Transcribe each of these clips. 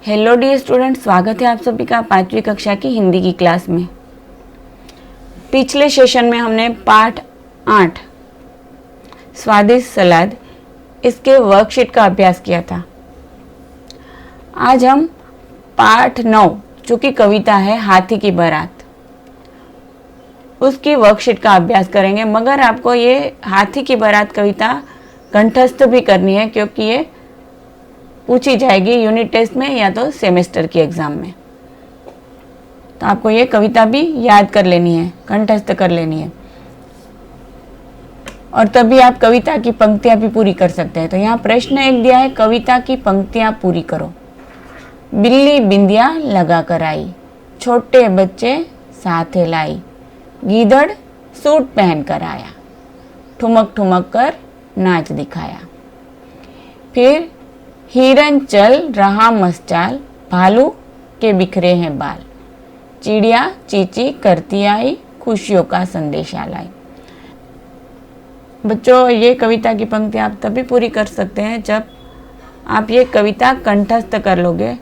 Hello dear student, स्वागत है आप सभी का 5वीं कक्षा की हिंदी की क्लास में। पिछले सेशन में हमने पाठ 8 स्वादिष्ट सलाद इसके वर्कशीट का अभ्यास किया था। आज हम पाठ 9 जो कि कविता है हाथी की बारात, उसकी वर्कशीट का अभ्यास करेंगे। मगर आपको ये हाथी की बारात कविता कंठस्थ भी करनी है क्योंकि ये पूछी जाएगी यूनिट टेस्ट में या तो सेमेस्टर की एग्जाम में। तो आपको ये कविता भी याद कर लेनी है, कंठस्थ कर लेनी है, और तभी आप कविता की पंक्तियां भी पूरी कर सकते हैं। तो यहाँ प्रश्न एक दिया है, कविता की पंक्तियां पूरी करो। बिल्ली बिंदिया लगा कर आई, छोटे बच्चे साथे लाई, गीदड़ सूट पहन कर आया, ठुमक ठुमक कर नाच दिखाया। फिर हिरन चल रहा मस्चाल, भालू के बिखरे हैं बाल, चिड़िया चींची करती आई, खुशियों का संदेशा लाई। बच्चों, ये कविता की पंक्ति आप तभी पूरी कर सकते हैं जब आप ये कविता कंठस्थ कर लोगे,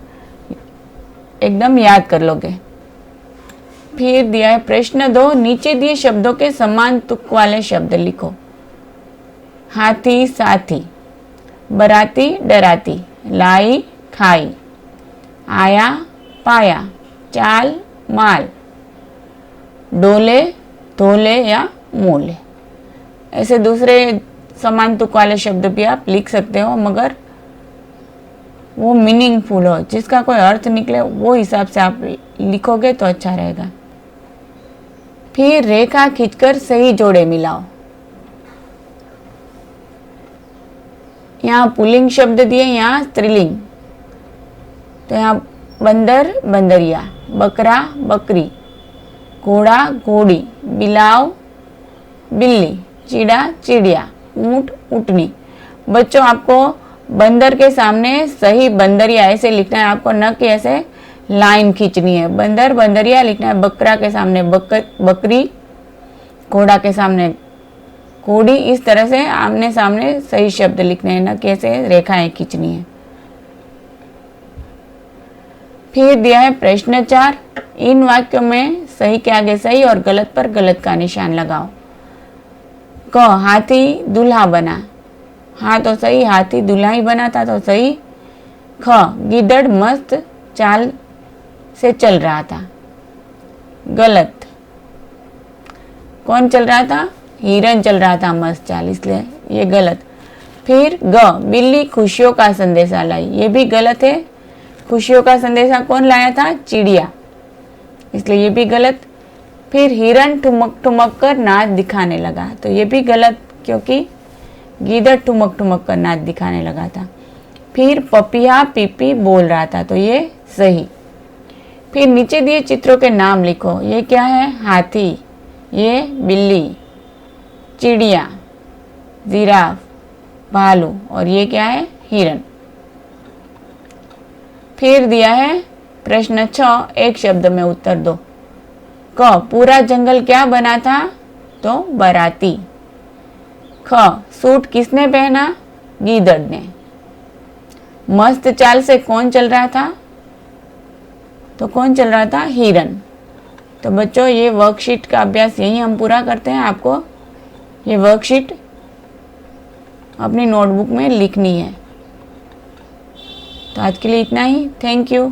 एकदम याद कर लोगे। फिर दिया है प्रश्न 2, नीचे दिए शब्दों के समान तुक वाले शब्द लिखो। हाथी साथी, बराती डराती, लाई खाई, आया पाया, चाल माल, डोले धोले या मोले। ऐसे दूसरे समान तुक वाले शब्द भी आप लिख सकते हो, मगर वो मीनिंगफुल हो, जिसका कोई अर्थ निकले वो हिसाब से आप लिखोगे तो अच्छा रहेगा। फिर रेखा खींचकर सही जोड़े मिलाओ। यहाँ पुल्लिंग शब्द दिए, यहाँ स्त्रीलिंग। तो यहाँ बंदर बंदरिया, बकरा बकरी, घोड़ा घोड़ी, बिलाव बिल्ली, चिड़ा चिड़िया, ऊंट ऊँटनी। बच्चों, आपको बंदर के सामने सही बंदरिया ऐसे लिखना है आपको, न कि ऐसे लाइन खींचनी है। बंदर बंदरिया लिखना है, बकरा के सामने बकरी, घोड़ा के सामने घोड़ी, इस तरह से आमने सामने सही शब्द लिखने हैं, न कैसे रेखाएं खींचनी है। फिर दिया है प्रश्न 4, इन वाक्यों में सही के आगे सही और गलत पर गलत का निशान लगाओ। क, हाथी दूल्हा बना, हाँ तो सही, हाथी दूल्हा ही बना था तो सही। ख, गीदड़ मस्त चाल से चल रहा था, गलत। कौन चल रहा था? हिरन चल रहा था मस्त चाल, इसलिए ये गलत। फिर ग, बिल्ली खुशियों का संदेशा लाई, ये भी गलत है। खुशियों का संदेशा कौन लाया था? चिड़िया, इसलिए ये भी गलत। फिर हिरन ठुमक ठुमक कर नाच दिखाने लगा, तो ये भी गलत क्योंकि गीदड़ ठुमक ठुमक कर नाच दिखाने लगा था। फिर पपिया पीपी बोल रहा था, तो ये सही। फिर नीचे दिए चित्रों के नाम लिखो। ये क्या है? हाथी, ये बिल्ली, चिड़िया, जिराफ, भालू, और ये क्या है? हिरन। फिर दिया है प्रश्न 6, एक शब्द में उत्तर दो। क, पूरा जंगल क्या बना था? तो बाराती। ख, सूट किसने पहना? गीदड़ ने। मस्त चाल से कौन चल रहा था? तो कौन चल रहा था? हिरन। तो बच्चों, ये वर्कशीट का अभ्यास यही हम पूरा करते हैं। आपको ये वर्कशीट अपनी नोटबुक में लिखनी है। तो आज के लिए इतना ही। Thank you.